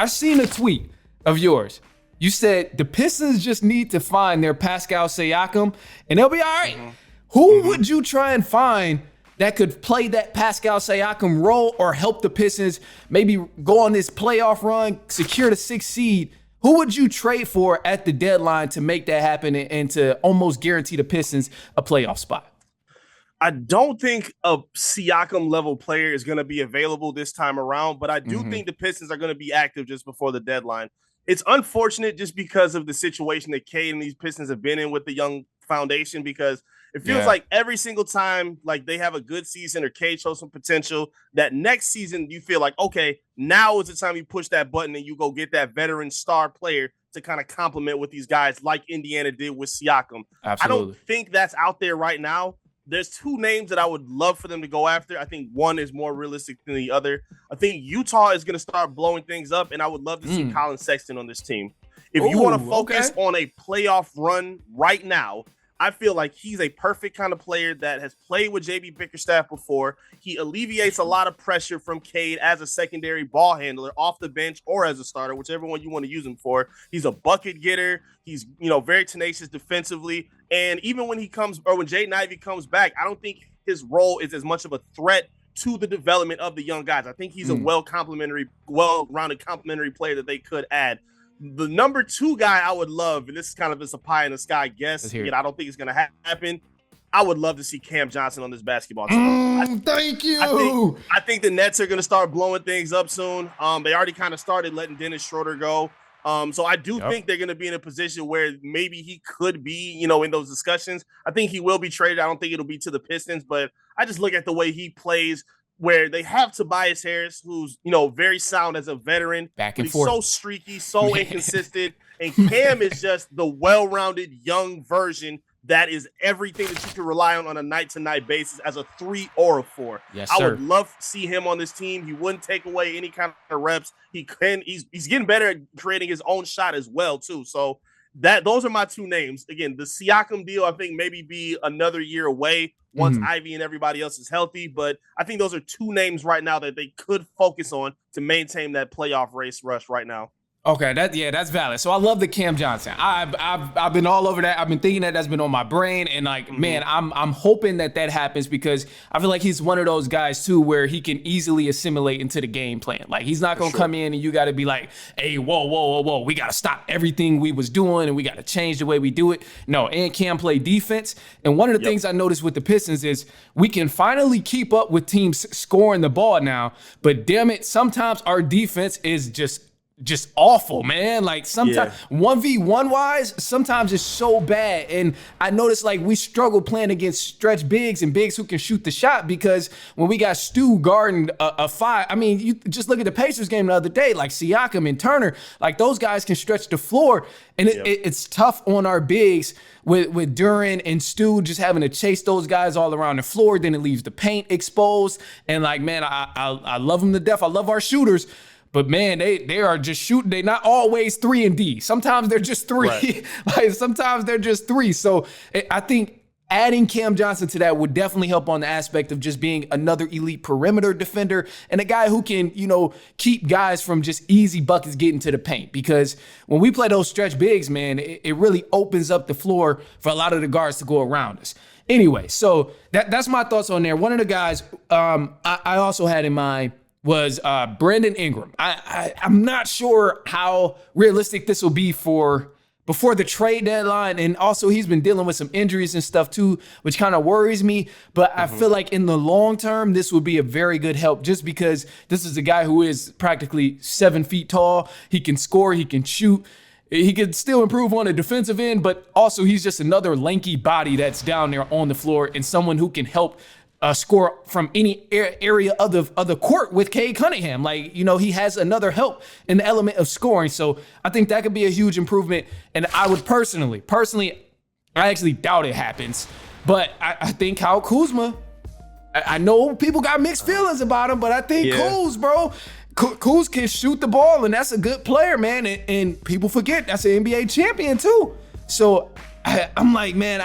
I've seen a tweet of yours. You said the Pistons just need to find their Pascal Siakam and they'll be all right. Mm-hmm. Who would you try and find that could play that Pascal Siakam role or help the Pistons maybe go on this playoff run, secure the 6th seed? Who would you trade for at the deadline to make that happen and to almost guarantee the Pistons a playoff spot? I don't think a Siakam level player is going to be available this time around, but I do think the Pistons are going to be active just before the deadline. It's unfortunate just because of the situation that Cade and these Pistons have been in with the young foundation, because it feels like every single time like they have a good season or Cade shows some potential, that next season you feel like, okay, now is the time you push that button and you go get that veteran star player to kind of complement with these guys like Indiana did with Siakam. Absolutely. I don't think that's out there right now. There's 2 names that I would love for them to go after. I think one is more realistic than the other. I think Utah is going to start blowing things up, and I would love to see Colin Sexton on this team. If you want to focus on a playoff run right now, I feel like he's a perfect kind of player that has played with JB Bickerstaff before. He alleviates a lot of pressure from Cade as a secondary ball handler off the bench or as a starter, whichever one you want to use him for. He's a bucket getter. He's, very tenacious defensively. And even when he comes, or when Jaden Ivey comes back, I don't think his role is as much of a threat to the development of the young guys. I think he's a well-rounded complementary player that they could add. The number 2 guy I would love, and this is kind of just a pie in the sky guess, again, I don't think it's going to happen. I would love to see Cam Johnson on this basketball team. Thank you. I think the Nets are going to start blowing things up soon. They already kind of started letting Dennis Schroeder go. So I do think they're going to be in a position where maybe he could be, in those discussions. I think he will be traded. I don't think it'll be to the Pistons, but I just look at the way he plays, where they have Tobias Harris, who's, very sound as a veteran. Back and he's forth. So streaky, so inconsistent. And Cam is just the well-rounded young version that is everything that you can rely on a night-to-night basis as a 3 or a 4. Yes, I sir. would love to see him on this team. He wouldn't take away any kind of reps. He's getting better at creating his own shot as well, too. So those are my 2 names. Again, the Siakam deal, I think maybe be another year away once Ivy and everybody else is healthy. But I think those are 2 names right now that they could focus on to maintain that playoff race rush right now. Okay, that's valid. So I love the Cam Johnson. I've been all over that. I've been thinking that's been on my brain, and man, I'm hoping that happens, because I feel like he's one of those guys too where he can easily assimilate into the game plan. Like, he's not gonna come in and you got to be like, hey, whoa, we got to stop everything we was doing and we got to change the way we do it. No, and Cam play defense. And one of the things I noticed with the Pistons is we can finally keep up with teams scoring the ball now. But damn it, sometimes our defense is just awful, man. Like, sometimes 1v1 wise, sometimes it's so bad. And I noticed like we struggle playing against stretch bigs and bigs who can shoot the shot, because when we got Stu guarding a 5, I mean, you just look at the Pacers game the other day, like Siakam and Turner, like those guys can stretch the floor, and it's tough on our bigs with Duran and Stu just having to chase those guys all around the floor. Then it leaves the paint exposed. And like, man, I love them to death. I love our shooters. But man, they are just shooting. They're not always 3 and D. Sometimes they're just 3. Right. Like, sometimes they're just 3. So I think adding Cam Johnson to that would definitely help on the aspect of just being another elite perimeter defender and a guy who can, keep guys from just easy buckets getting to the paint. Because when we play those stretch bigs, man, it really opens up the floor for a lot of the guards to go around us. Anyway, so that's my thoughts on there. One of the guys I also had in mind was Brandon Ingram. I'm not sure how realistic this will be for before the trade deadline. And also he's been dealing with some injuries and stuff too, which kind of worries me. But I feel like in the long term, this would be a very good help, just because this is a guy who is practically 7 feet tall. He can score, he can shoot. He could still improve on the defensive end, but also he's just another lanky body that's down there on the floor and someone who can help score from any area of the court with Cade Cunningham. Like, he has another help in the element of scoring. So I think that could be a huge improvement. And I would personally, I actually doubt it happens. But I think Kyle Kuzma, I know people got mixed feelings about him, but I think Kuz, bro, Kuz can shoot the ball, and that's a good player, man. And people forget that's an NBA champion too. So I'm like, man,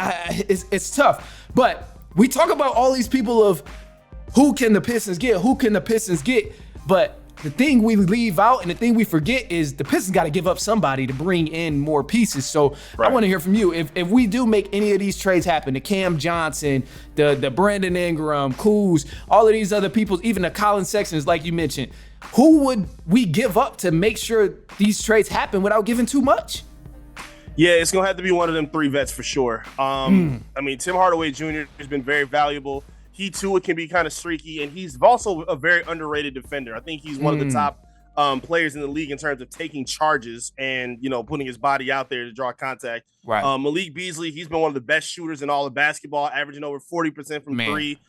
it's tough. But we talk about all these people of who can the Pistons get, but the thing we leave out and the thing we forget is the Pistons got to give up somebody to bring in more pieces. So I want to hear from you. If we do make any of these trades happen, the Cam Johnson, the Brandon Ingram, Kuz, all of these other people, even the Colin Sextons, like you mentioned, who would we give up to make sure these trades happen without giving too much? Yeah, it's going to have to be one of them 3 vets for sure. I mean, Tim Hardaway Jr. has been very valuable. He, too, can be kind of streaky, and he's also a very underrated defender. I think he's one of the top players in the league in terms of taking charges and, putting his body out there to draw contact. Right. Malik Beasley, he's been one of the best shooters in all of basketball, averaging over 40% from 3.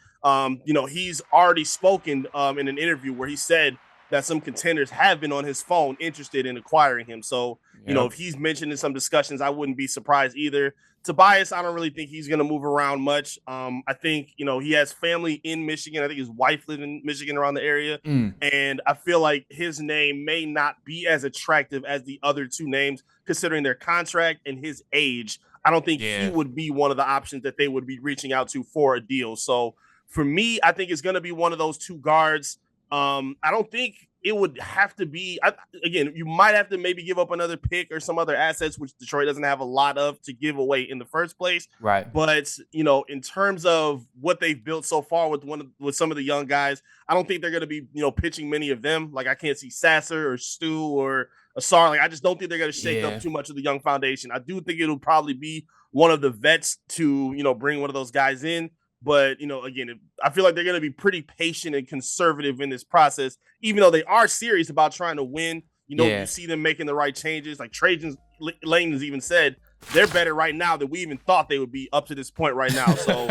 He's already spoken in an interview where he said that some contenders have been on his phone interested in acquiring him. So, if he's mentioned in some discussions, I wouldn't be surprised either. Tobias, I don't really think he's going to move around much. I think, he has family in Michigan. I think his wife lives in Michigan around the area. And I feel like his name may not be as attractive as the other 2 names, considering their contract and his age. I don't think he would be one of the options that they would be reaching out to for a deal. So for me, I think it's going to be one of those 2 guards. I don't think it would have to be, again, you might have to maybe give up another pick or some other assets, which Detroit doesn't have a lot of to give away in the first place. Right. But, in terms of what they've built so far with some of the young guys, I don't think they're going to be, pitching many of them. Like I can't see Sasser or Stu or Asar. Like I just don't think they're going to shake up too much of the young foundation. I do think it'll probably be one of the vets to, bring one of those guys in. But, again, I feel like they're going to be pretty patient and conservative in this process, even though they are serious about trying to win. You see them making the right changes. Like Trajan Lane has even said they're better right now than we even thought they would be up to this point right now. So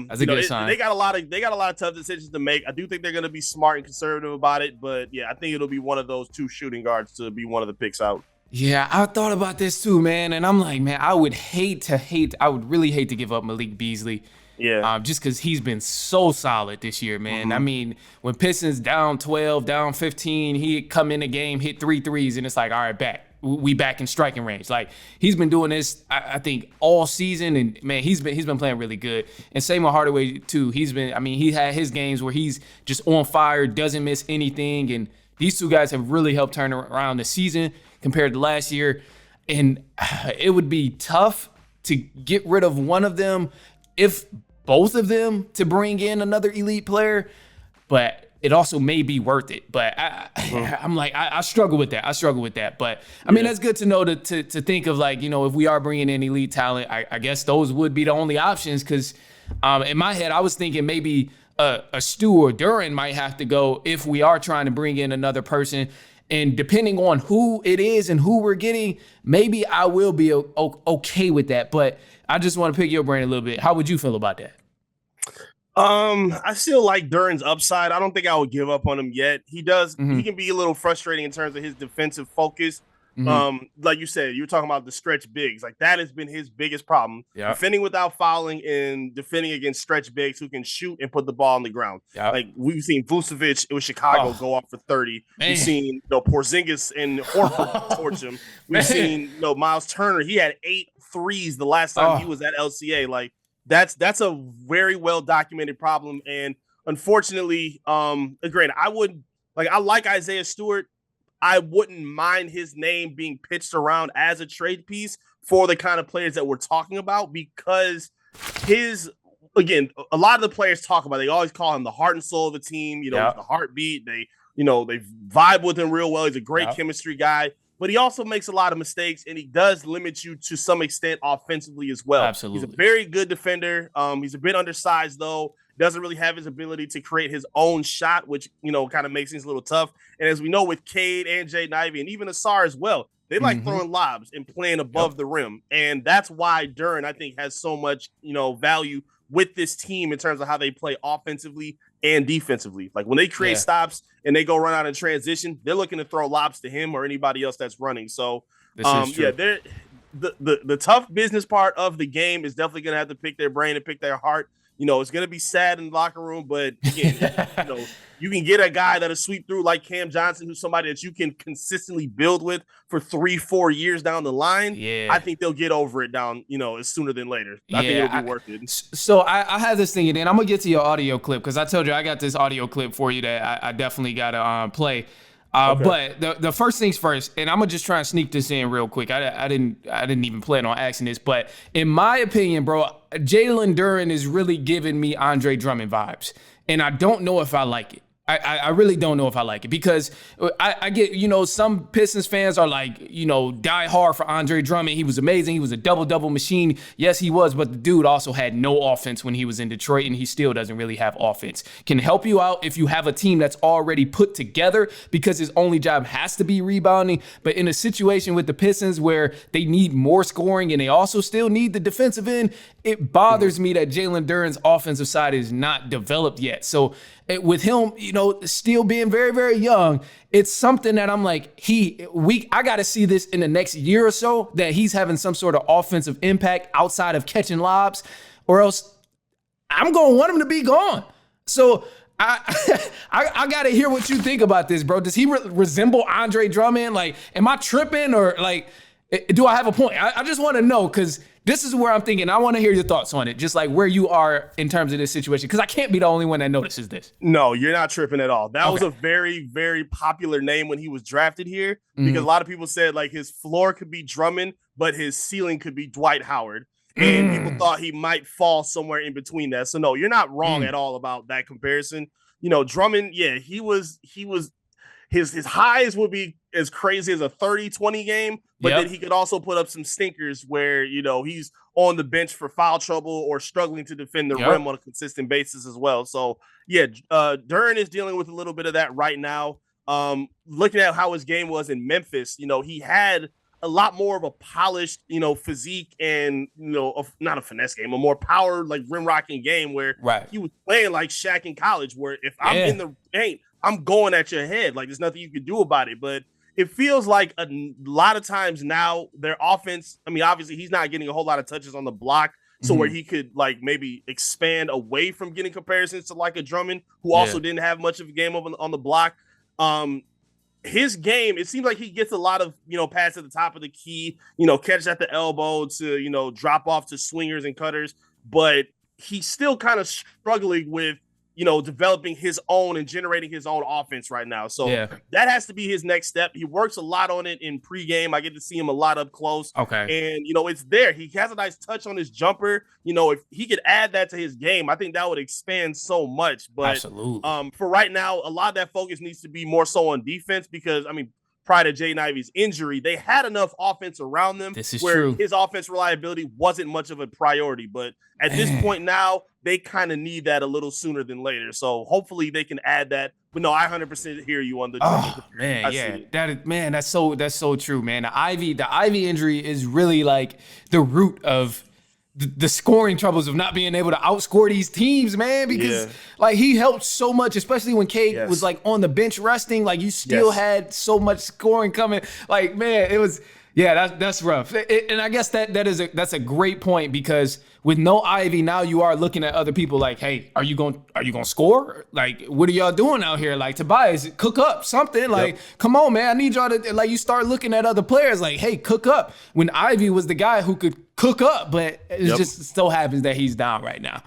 that's a good sign. They got a lot of tough decisions to make. I do think they're going to be smart and conservative about it. But, I think it'll be one of those 2 shooting guards to be one of the picks out. Yeah, I thought about this too, man. And I'm like, man, I would really hate to give up Malik Beasley. Yeah. Just because he's been so solid this year, man. I mean, when Pistons down 12, down 15, he'd come in the game, hit 3 threes, and it's like, all right, we back in striking range. Like he's been doing this, I think, all season, and man, he's been playing really good. And same with Hardaway too. He had his games where he's just on fire, doesn't miss anything, and these 2 guys have really helped turn around the season compared to last year. And it would be tough to get rid of one of them if both of them to bring in another elite player, but it also may be worth it. But I'm like, I struggle with that. But I mean, that's good to know to think of, like, if we are bringing in elite talent, I guess those would be the only options. Because in my head, I was thinking maybe a Stu or Duran might have to go if we are trying to bring in another person. And depending on who it is and who we're getting, maybe I will be okay with that. But I just want to pick your brain a little bit. How would you feel about that? I still like Duran's upside. I don't think I would give up on him yet. He can be a little frustrating in terms of his defensive focus. Like you said, you were talking about the stretch bigs. Like that has been his biggest problem. Yep. Defending without fouling and defending against stretch bigs who can shoot and put the ball on the ground. Yep. Like we've seen Vucevic with Chicago go off for 30. Man. We've seen Porzingis and Horford torch him. We've seen Miles Turner. He had 8 threes the last time he was at LCA. Like that's a very well documented problem. And unfortunately, granted, I like Isaiah Stewart. I wouldn't mind his name being pitched around as a trade piece for the kind of players that we're talking about, because again, a lot of the players talk about, they always call him the heart and soul of the team, the heartbeat. They vibe with him real well. He's a great chemistry guy, but he also makes a lot of mistakes, and he does limit you to some extent offensively as well. Absolutely. He's a very good defender. He's a bit undersized though. Doesn't really have his ability to create his own shot, which, kind of makes things a little tough. And as we know with Cade and Jaden Ivey and even Asar as well, they like throwing lobs and playing above the rim. And that's why Duran, I think, has so much, value with this team in terms of how they play offensively and defensively. Like when they create stops and they go run out in transition, they're looking to throw lobs to him or anybody else that's running. So, the tough business part of the game is definitely going to have to pick their brain and pick their heart. It's going to be sad in the locker room, but again, you can get a guy that'll sweep through like Cam Johnson, who's somebody that you can consistently build with for 3-4 years down the line. Yeah. I think they'll get over it down, as sooner than later. I think it'll be worth it. So I have this thing, and then I'm going to get to your audio clip because I told you I got this audio clip for you that I definitely got to play. Okay. But the first things first, and I'm gonna just try and sneak this in real quick. I didn't even plan on asking this, but in my opinion, bro, Jalen Duren is really giving me Andre Drummond vibes, and I don't know if I like it. I really don't know if I like it because I get, some Pistons fans are like, die hard for Andre Drummond. He was amazing. He was a double-double machine. Yes, he was, but the dude also had no offense when he was in Detroit, and he still doesn't really have offense. Can help you out if you have a team that's already put together because his only job has to be rebounding. But in a situation with the Pistons where they need more scoring and they also still need the defensive end, it bothers me that Jalen Duren's offensive side is not developed yet. So with him, still being very, very young, it's something that I'm like, I got to see this in the next year or so that he's having some sort of offensive impact outside of catching lobs, or else I'm going to want him to be gone. So I got to hear what you think about this, bro. Does he resemble Andre Drummond? Like, am I tripping or like, do I have a point? I just want to know because this is where I'm thinking. I want to hear your thoughts on it, just like where you are in terms of this situation, because I can't be the only one that notices this. No, you're not tripping at all. That was a very, very popular name when he was drafted here because a lot of people said like his floor could be Drummond, but his ceiling could be Dwight Howard. And people thought he might fall somewhere in between that. So no, you're not wrong at all about that comparison. Drummond, yeah, he was his highs would be as crazy as a 30-20 game, but then he could also put up some stinkers where, he's on the bench for foul trouble or struggling to defend the rim on a consistent basis as well. So, Duren is dealing with a little bit of that right now. Looking at how his game was in Memphis, he had a lot more of a polished, physique and, not a finesse game, a more power, like rim rocking game where he was playing like Shaq in college, where if I'm in the paint, I'm going at your head. Like there's nothing you can do about it. But it feels like a lot of times now their offense, I mean, obviously he's not getting a whole lot of touches on the block. So where he could like maybe expand away from getting comparisons to like a Drummond, who also didn't have much of a game on the block. His game, it seems like he gets a lot of, pass at the top of the key, catch at the elbow to, drop off to swingers and cutters. But he's still kind of struggling with, developing his own and generating his own offense right now. So that has to be his next step. He works a lot on it in pregame. I get to see him a lot up close. Okay. And, it's there. He has a nice touch on his jumper. If he could add that to his game, I think that would expand so much. But absolutely. For right now, a lot of that focus needs to be more so on defense because, prior to Jaden Ivey's injury, they had enough offense around them where his offense reliability wasn't much of a priority. But at this point now, they kind of need that a little sooner than later. So hopefully they can add that. But no, I 100% hear you on the. Oh man, that's so true, man. The Ivy injury is really like the root of the scoring troubles of not being able to outscore these teams, man, because like he helped so much, especially when Cade was like on the bench resting, like you still had so much scoring coming. Like, man, it was, that's rough. And I guess that's a great point because with no Ivy, now you are looking at other people like, hey, are you going to score? Like, what are y'all doing out here? Like, Tobias, cook up something. Like, come on, man, I need y'all to, like, you start looking at other players like, hey, cook up. When Ivy was the guy who could cook up, but it just so happens that he's down right now.